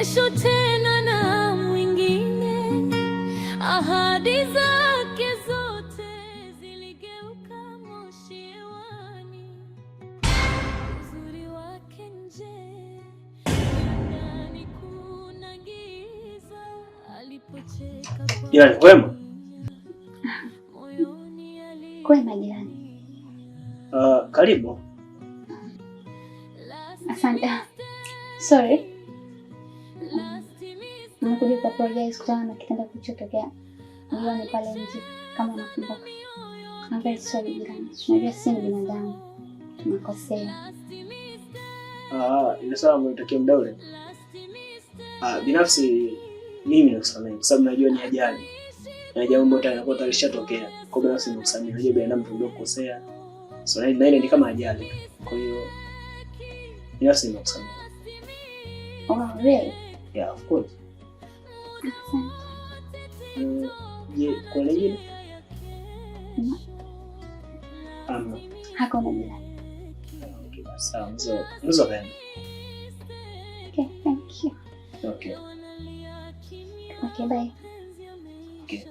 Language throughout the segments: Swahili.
kesho tena na mwingine. Ahadi zake zote ziligeuka moshi hewani. Uzuri wake nje, ndani kuna giza. Alipocheka Jirani kwema? Kwema jirani. Karibu. Asante. Sorry. Nimekuja kwa apologize kutokana na kitendo kilichotokea. Niliona pale nje kama unakumbuka. I'm very sorry jirani. Tunajua sisi ni binadamu. Tunakosea. Ile sawa mmetokea muda ule. Binafsi mimi nakusamehe kwa sababu najua ni ajali. Na jambo ambalo linakuwa lishatokea. Kwa binafsi nakusamehe. Najua binadamu tunaweza kukosea. So na ile ni kama ajali. Kwa hiyo binafsi nakusamehe. Oh, really? Yeah, of course. Asante. Je, kwa nini? Hakuna jirani. Okay, sawa. Mzo gani? Okay, thank you. Okay. Okay, bye. Okay.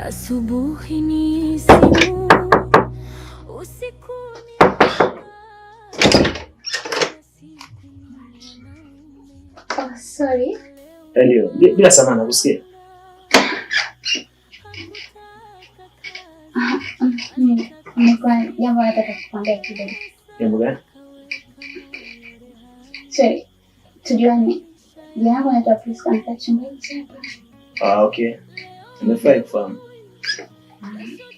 Asubuhi ni simu, usiku ni Oh, sorry. Ndio, bila samahani nakusikia. Nilikuwa jambo nataka kukwambia kidogo. Jambo gani? Sorry. Tujuane. Jina langu naitwa Priska Mtachungaji hapa. Okay. Nimefurahi kufahamu.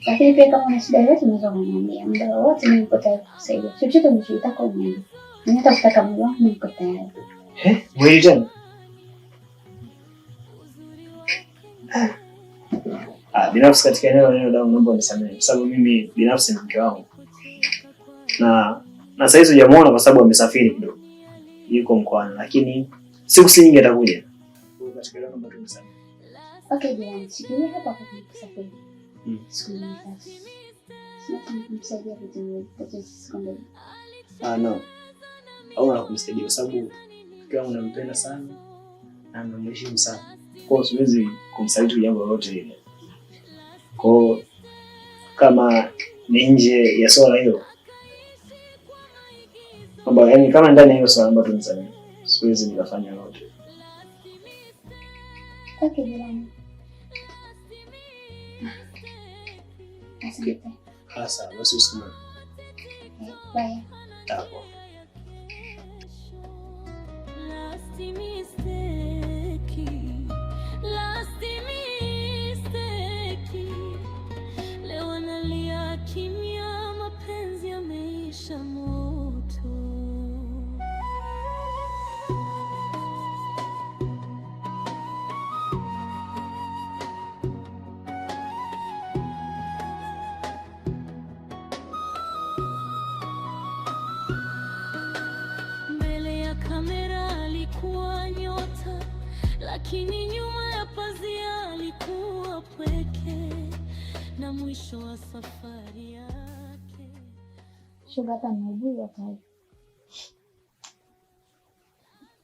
Lakini pia kama una shida yoyote unaweza kuniambia. Muda wote mimi niko tayari kukusaidia. Chochote unachotaka uniambie. Mimi hata kutaka mwili wangu niko tayari. Wewe tena? Binafsi katika eneo la naomba unisamehe kwa sababu mimi binafsi ni mke wangu. Na sasa hizo hujamuona kwa sababu amesafiri kidogo. Yuko mkoani lakini siku si nyingi atakuja. Katika eneo naomba unisamehe. Okay, jirani, shikilia hapa kwa kusafiri. Siku nyingi sasa. Sina kumsaidia vitu vyote siku mbili. No. Au na kumsaidia kwa sababu kama unampenda sana na unamheshimu sana. Kwa hiyo siwezi kumsaliti jambo lolote lile. Kwa kama ni nje ya swala hilo. Kwamba yani kama ndani ya hiyo swala ambayo tunasema siwezi nikafanya lolote. Okay, jirani. Asante. Sasa basi usikumbuke. Bye. Hapo. Leo nalia kimya, mapenzi yameisha moto. Mbele ya kamera alikuwa nyota, lakini nyuma ya pazia alikuwa pweke, na mwisho wa safari yake. Shoga hapa nimejua kazi.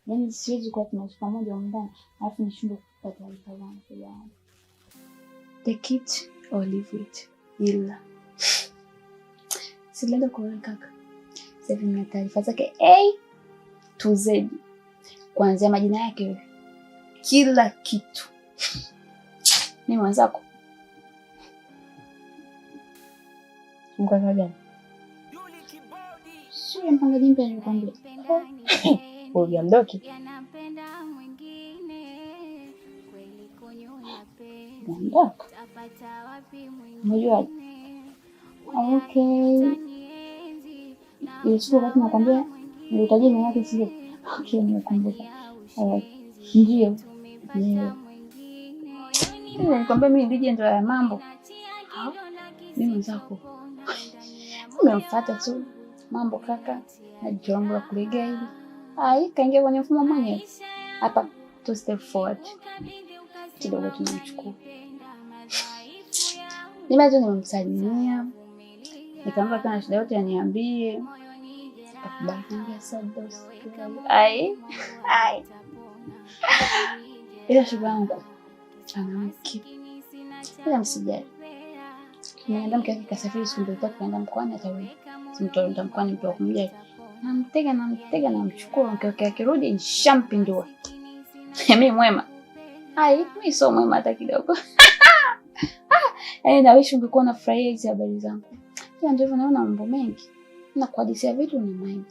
Yaani siwezi kuwa tunaishi pamoja ndani, alafu nishindwe kupata taarifa zangu kijana. Take it or leave it. Ila Silaenda kwa kaka. Sasa hivi nina taarifa zake A to Z. Kuanzia majina yake kila kitu. Ni mwenzako. mkaka gani? Sio mpangaji mpya nilikwambia. Huyu mdoki. Ndoka. Unajua? Okay. Ilikuwa wakati nakwambia nilitaja jina lake sio. Okay, nimekumbuka. Ndio. Ndio. Nikwambia mimi ndije ndo ya mambo. Mimi mzako. Umemfuata tu. Mambo kaka. Na jongo la kulegea hivi. Ai, kaingia kwenye mfumo mwenyewe. Hapa to step forward. Kidogo tunamchukua. Nimeanza nimemsalimia. Nikamwambia kana shida yote aniambie. Akabaki sababu. Ai. Ila shughuli yangu. Anamki. Ila msijali. Nienda mke kasafiri siku mbili tatu kwenda mkoani atarudi. Simtoenda mkoani mtu akumjali. Namtega namchukua mke akirudi nishampindua. Mimi mwema. Ai, mimi sio mwema hata kidogo. Na wish ungekuwa unafurahia hizi habari zangu. Kila ndio naona mambo mengi. Na kuhadithia vitu ni mind.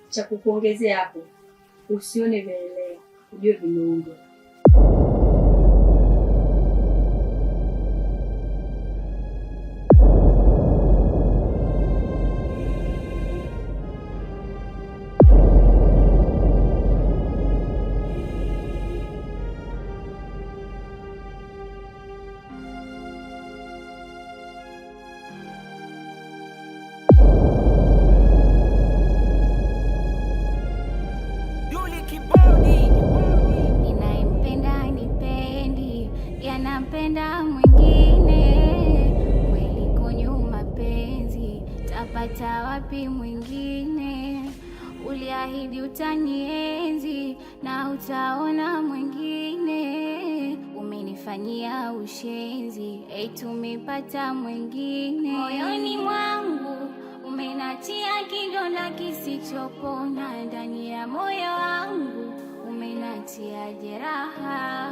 Cha kukuongezea hapo. Usione vielea, ujue vimeundwa. Nampenda mwingine kweli, konyo mapenzi tapata wapi mwingine? Uliahidi utanienzi na utaona mwingine, umenifanyia ushenzi, tumepata mwingine. Moyoni mwangu umenatia kidonda kisichopona, ndani ya moyo wangu umenatia jeraha.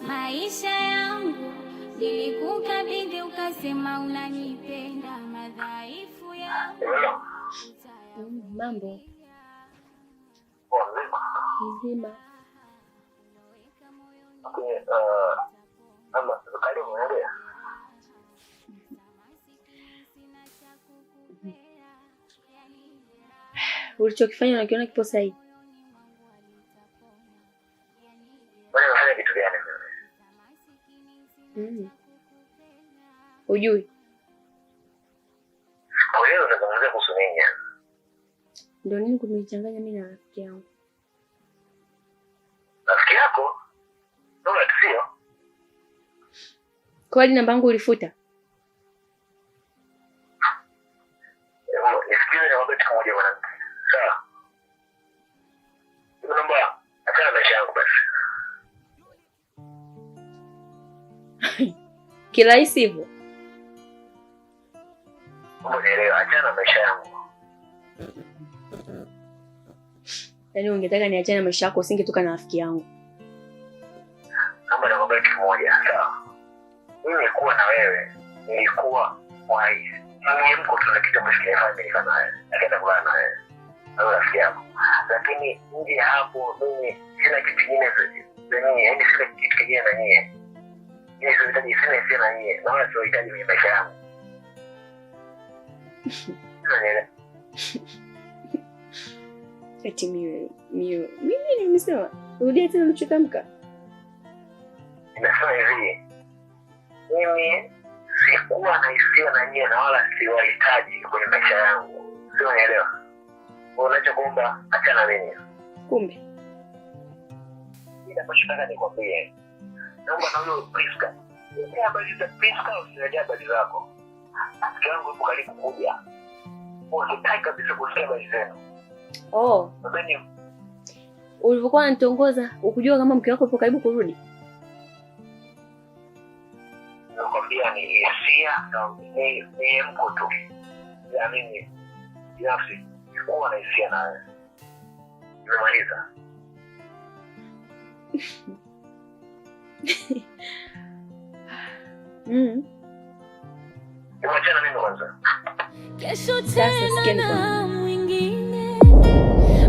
Maisha yangu nilikukabidhi, ukasema unanipenda, madhaifu yangu. Mambo nzima. Ulichokifanya unakiona kipo sahihi? Ujui? Kwa hiyo unazungumzia kuhusu nini? Ndio nini kumechanganya mimi na rafiki yangu? Rafiki yako? Ndio sio? Kwa nini namba yangu ulifuta? Nisikilize na wakati mmoja bwana. Sawa. Namba, achana na yangu basi. Kirahisi hivyo? Unaelewa, achana na maisha yangu. Yaani ungetaka niachane na maisha yako usingetoka na rafiki yangu. Kama na wakati mmoja, sawa. Mimi nilikuwa na wewe, nilikuwa wise. Mimi mko tuna kitu ambacho kinafanya naye. Akaenda kulala na wewe. Au rafiki yako. Lakini nje hapo mimi sina kitu kingine zaidi. Yaani sina kitu kingine na nyie. Mimi sihitaji sina nyie. Na wala sihitaji kwenye maisha yangu. Eti mimi nimesema rudia tena ulichotamka. Nasema hivi, mimi sikuwa na hisia na nyie na wala siwahitaji kwenye maisha yangu. Sio, unaelewa? Unachokuomba achana mimi. Kumbe ninapotaka nikwambie, naomba na huyo Priska. Ndio habari za Priska, usijali habari zako. Rafiki yangu yuko karibu kuja. Unataka kabisa kusikia habari zenu. Oh. Ulivyokuwa unanitongoza, ukujua kama mke wako yupo karibu kurudi? Nakwambia ni hisia na ni mko tu. Ya mimi binafsi sikuwa na hisia nawe. Nimemaliza. Umechana mimi kwanza. Kesho tena mwingine,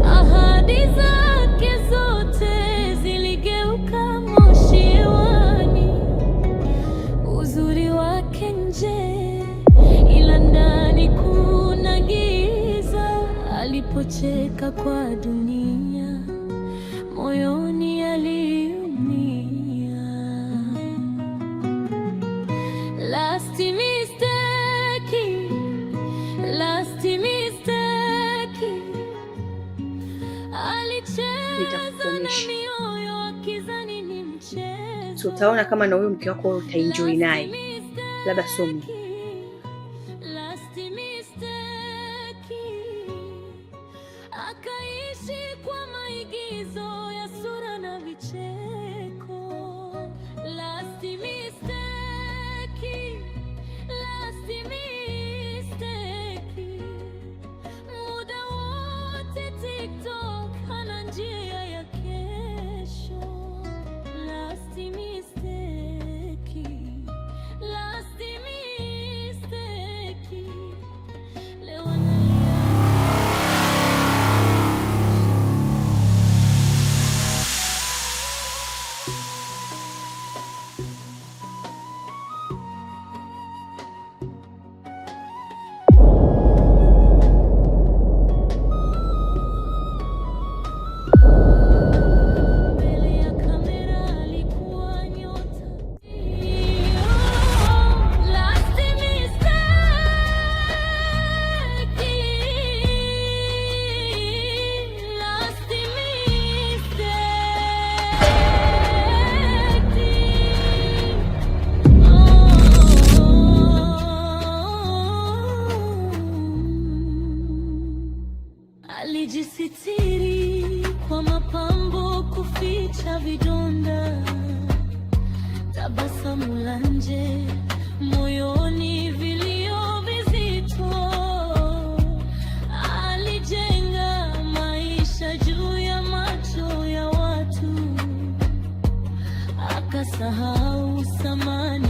ahadi zake zote ziligeuka moshi hewani. Uzuri wake nje, ila ndani kuna giza. Alipocheka kwa dunia, moyoni aliumia. Last mistake, tutaona kama na huyo mke wako utaenjoy naye, labda somi. Akaishi kwa maigizo ya sura na vicheko. Last mistake, last mistake. Muda wote TikTok hana njia ya kesho. Last mistake, last mistake. Leo alijisitiri kwa mapambo kuficha vidonda, tabasamu la nje, moyoni vilio vizito. Alijenga maisha juu ya macho ya watu, akasahau samani